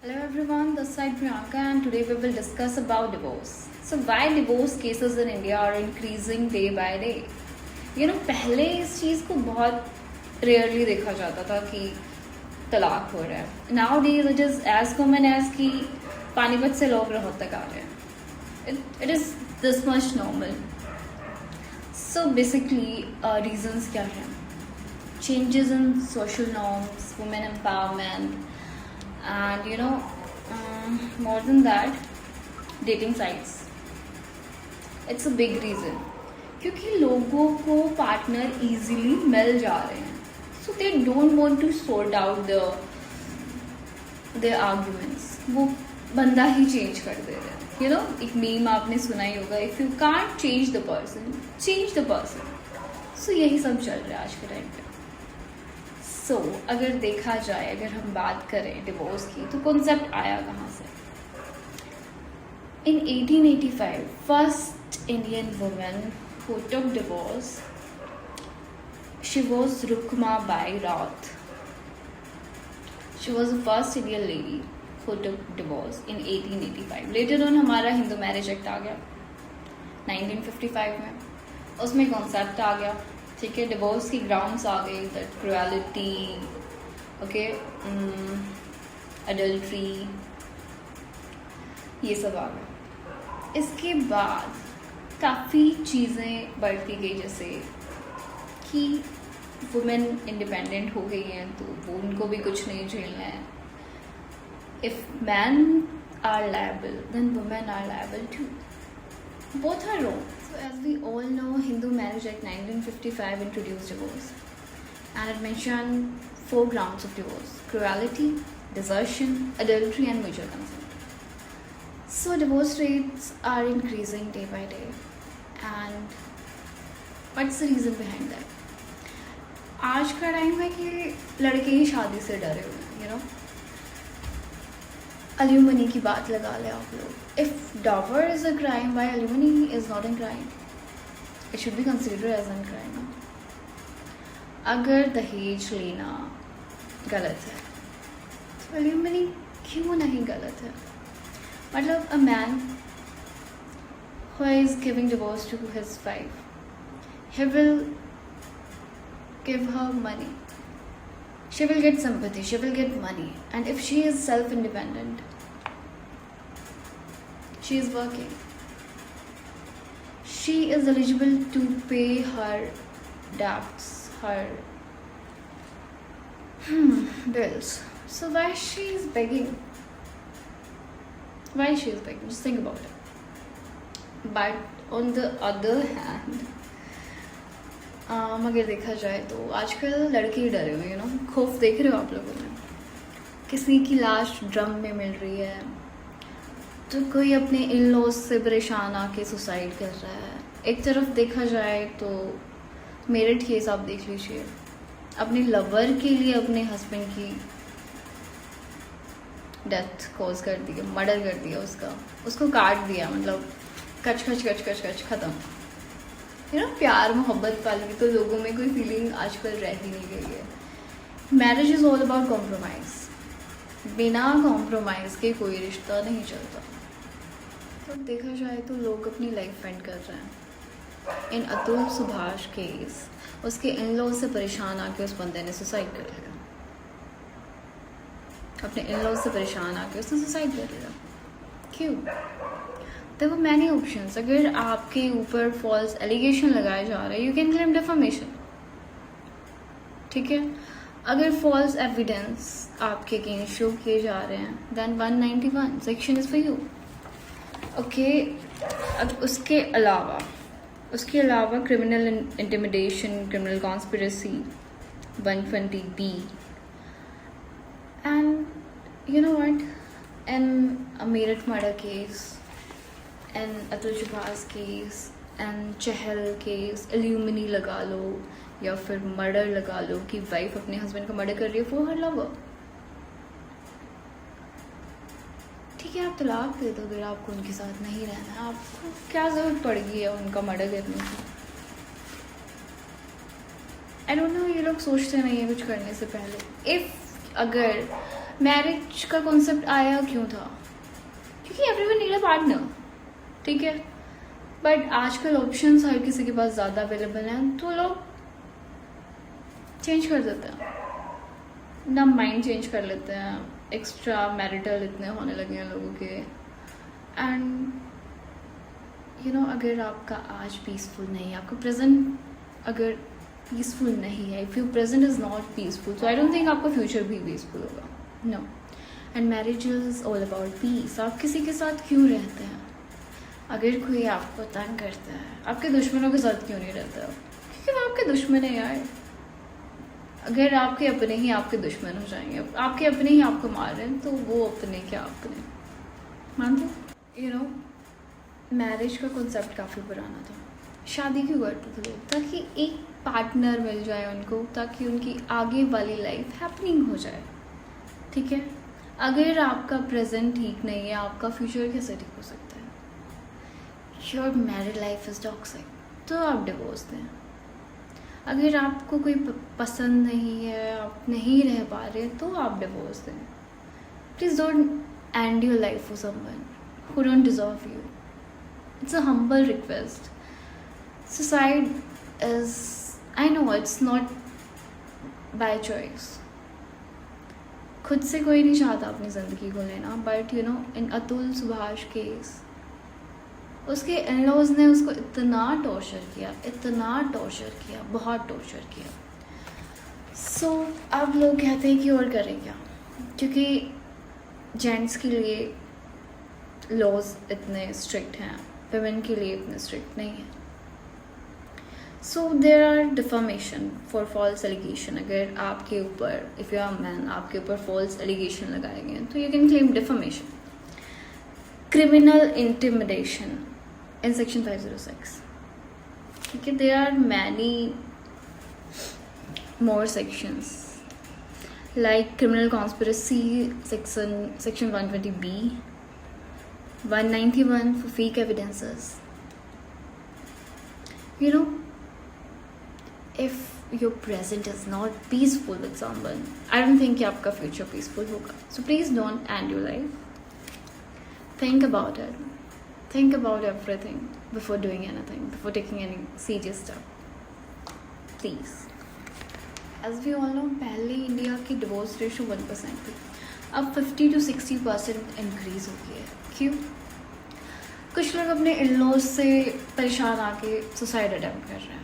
Hello everyone, this side Priyanka and today we will discuss about divorce. So why divorce cases in India are increasing day by day? पहले इस चीज़ को बहुत rarely देखा जाता था कि तलाक हो रहा है. Nowadays it is as common as कि पानीपत से लोग रोहतक तक आ रहे हैं. It is this much normal. So basically reasons क्या हैं? Changes in social norms, women empowerment, and more than that, dating sites. It's a big reason क्योंकि लोगों को पार्टनर इजीली मिल जा रहे हैं, so they don't want to sort out their arguments. वो बंदा ही चेंज कर दे रहे हैं. एक मीम आपने सुना ही होगा, if you can't change the person, change the person. So यही सब चल रहा है आज के टाइम पे. सो अगर देखा जाए, अगर हम बात करें डिवोर्स की, तो कॉन्सेप्ट आया कहाँ से? इन 1885 first Indian women who took divorce, she was Rukma by Raut. She was the first Indian lady who took divorce in 1885. Later on हमारा हिंदू मैरिज एक्ट आ गया 1955 में. उसमें कॉन्सेप्ट आ गया, ठीक है, डिवोर्स की ग्राउंड्स आ गई, दैट क्रुएलिटी, ओके, अडल्ट्री, ये सब आ गया. इसके बाद काफ़ी चीज़ें बढ़ती गई, जैसे कि वुमेन इंडिपेंडेंट हो गई हैं तो वो उनको भी कुछ नहीं झेलना है. If man are liable then women are liable too. Both are wrong. So as we all know, Hindu Marriage Act 1955 introduced divorce, and it mentioned 4 grounds of divorce: cruelty, desertion, adultery, and mutual consent. So divorce rates are increasing day by day, and what's the reason behind that? आज का time है कि लड़के ही शादी से डरे हुए हैं. अल्यूमनी की बात लगा ले आप लोग. If dowry is a crime, why alimony is not an crime? It should be considered as an crime. अगर दहेज लेना गलत है तो अल्यूमनी क्यों नहीं गलत है? मतलब a man who is giving divorce to his wife, he will give her money. She will get sympathy, she will get money, and if she is self-independent, she is working, she is eligible to pay her debts, her bills. So why she is begging? Why she is begging? Just think about it. But on the other hand, अगर देखा जाए तो आजकल लड़के ही डरे हुए. खौफ देख रहे हो आप लोगों ने? किसी की लाश ड्रम में मिल रही है, तो कोई अपने इन लॉज से परेशान आके सुसाइड कर रहा है. एक तरफ देखा जाए तो मेरिट केस आप देख लीजिए, अपने लवर के लिए अपने हस्बैंड की डेथ कॉज कर दी, मर्डर कर दिया, उसको काट दिया, मतलब कच कच कच कच कच ख़त्म. प्यार मोहब्बत वाली तो लोगों में कोई फीलिंग आजकल रह ही नहीं गई है. Marriage is all about compromise. बिना कॉम्प्रोमाइज़ के कोई रिश्ता नहीं चलता. तो देखा जाए तो लोग अपनी लाइफ एंड कर रहे हैं. इन अतुल सुभाष केस, उसके इन लॉज से परेशान आके उस बंदे ने सुसाइड कर लिया. अपने इन लॉज से परेशान आके उसने सुसाइड कर लिया. क्यों? देखो, मैनी ऑप्शंस. अगर आपके ऊपर फॉल्स एलिगेशन लगाए जा रहे हैं, यू कैन क्लेम डिफामेशन, ठीक है. अगर फॉल्स एविडेंस आपके अगेंस्ट शो किए जा रहे हैं, then 191 section is for you, okay. अब उसके अलावा criminal intimidation, criminal conspiracy 120B, and you know what, an a Meerut murder case, and Atul Subhash case, and Chahal case, alimony लगा लो या फिर मर्डर लगा लो कि वाइफ अपने हस्बैंड का मर्डर कर रही है फॉर हर लवर. ठीक है, आप तलाक दे दो अगर आपको उनके साथ नहीं रहना है. आपको क्या ज़रूरत पड़ गई है उनका मर्डर करने की? आई डोंट नो, ये लोग सोचते नहीं है कुछ करने से पहले. इफ़ अगर मैरिज का कॉन्सेप्ट आया क्यों था? क्योंकि एवरीवन नीड अ पार्टनर, ठीक है। बट आजकल ऑप्शंस हर किसी के पास ज़्यादा अवेलेबल हैं, तो लोग चेंज कर देते हैं ना, माइंड चेंज कर लेते हैं, एक्स्ट्रा मैरिटल इतने होने लगे हैं लोगों के। एंड अगर आपका आज पीसफुल नहीं है, आपका प्रेजेंट अगर पीसफुल नहीं है, if you present is not peaceful, so I don't think आपका फ्यूचर भी पीसफुल होगा, no. And marriage is all about peace. आप किसी के साथ क्यों रहते हैं? अगर कोई आपको तंग करता है, आपके दुश्मनों के साथ क्यों नहीं रहता? क्योंकि वो आपके दुश्मन है यार। अगर आपके अपने ही आपके दुश्मन हो जाएंगे, आपके अपने ही आपको मार रहे हैं, तो वो अपने क्या अपने, मानते? मैरिज का कॉन्सेप्ट काफ़ी पुराना था। शादी क्यों करते थे लोग? ताकि एक पार्टनर मिल जाए उनको, ताकि उनकी आगे वाली लाइफ हैपनिंग हो जाए, ठीक है। अगर आपका प्रेजेंट ठीक नहीं है, आपका फ्यूचर कैसे ठीक हो सकता है? Your married life is toxic, तो आप डिवोर्स दें। अगर आपको कोई पसंद नहीं है, आप नहीं रह पा रहे, तो आप डिवोर्स दें। Please don't and your life for someone who don't deserve you. It's a humble request. Suicide is, I know it's not by choice. खुद से कोई नहीं चाहता अपनी ज़िंदगी को लेना, but in Atul Subhash case, उसके इन-लॉज ने उसको इतना टॉर्चर किया, बहुत टॉर्चर किया। सो अब लोग कहते हैं कि और करें क्या, क्योंकि जेंट्स के लिए लॉज इतने स्ट्रिक्ट हैं, वुमेन के लिए इतने स्ट्रिक्ट नहीं है। So there are defamation for false allegation. अगर आपके ऊपर, इफ़ यू आर मैन, आपके ऊपर फॉल्स एलिगेशन लगाए गए, तो you can claim defamation. Criminal intimidation in section 506, ठीक है। There are many more sections like criminal conspiracy section 120B, 191 for fake evidences. If your present is not peaceful with someone, I don't think कि आपका future peaceful होगा. So please don't end your life. Think about it. Think about everything before doing anything, before taking any serious step. Please. As we all know, पहले India की divorce ratio 1% थी, अब 50 to 60% increase हो गई है। क्यों? कुछ लोग अपने इन-लॉज से परेशान आके सुसाइड अटेम्प्ट कर रहे हैं,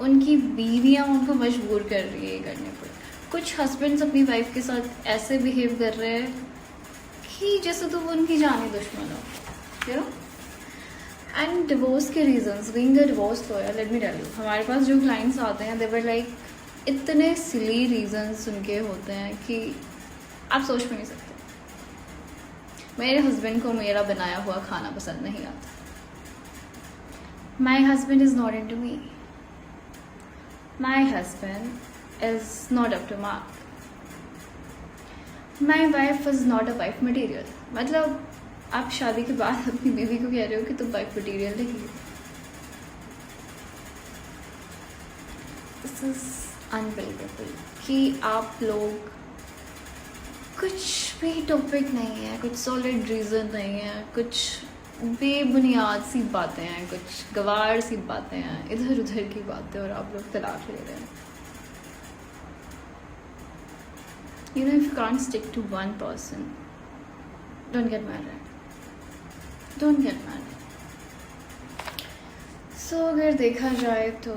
उनकी बीवियाँ उनको मजबूर कर रही है ये करने पर। कुछ हस्बैंड्स अपनी वाइफ के साथ ऐसे बिहेव कर रहे हैं कि जैसे तो वो उनकी जानी दुश्मन हो, एंड डिवोर्स के reasons, being a divorce lawyer, let me tell you, हमारे पास जो क्लाइंट्स आते हैं, दे वर लाइक, इतने सिली रीजंस उनके होते हैं कि आप सोच भी नहीं सकते। मेरे हस्बैंड को मेरा बनाया हुआ खाना पसंद नहीं आता। My husband is not into me. My husband is not up to mark. My wife is not a wife material. मतलब आप शादी के बाद अपनी बीवी को कह रहे हो कि तुम वाइफ मटीरियल नहीं हो। दिस इज अनबिलीवेबल कि आप लोग, कुछ भी टॉपिक नहीं है, कुछ सॉलिड रीज़न नहीं है, कुछ बेबुनियाद सी बातें हैं, कुछ गवार सी बातें हैं, इधर उधर की बातें, और आप लोग तलाक ले रहे हैं। If you can't stick to one person, don't get married. Don't get married. So अगर देखा जाए तो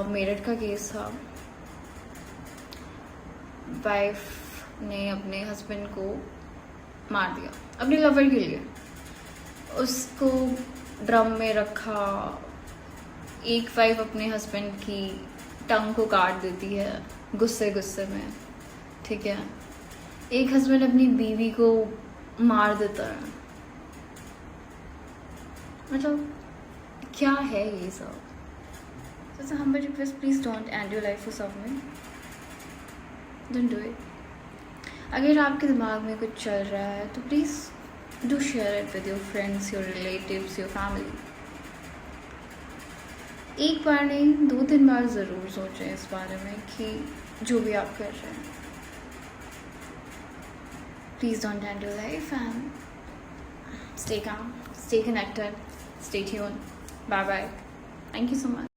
मेरठ का केस था, वाइफ ने अपने हस्बैंड को मार दिया अपने लवर के लिए, उसको ड्रम में रखा। एक वाइफ अपने हस्बैंड की टंग को काट देती है गुस्से में, ठीक है। एक हस्बैंड अपनी बीवी को मार देता है। मतलब क्या है ये सब? So it's a humble request, please don't end your life for someone. Don't do it. अगर आपके दिमाग में कुछ चल रहा है तो please do share it with your friends, your relatives, your family. एक बार नहीं, 2-3 बार ज़रूर सोचें इस बारे में कि जो भी आप कर रहे हैं। Please don't end your life and stay calm, stay connected, stay tuned. Bye bye. Thank you so much.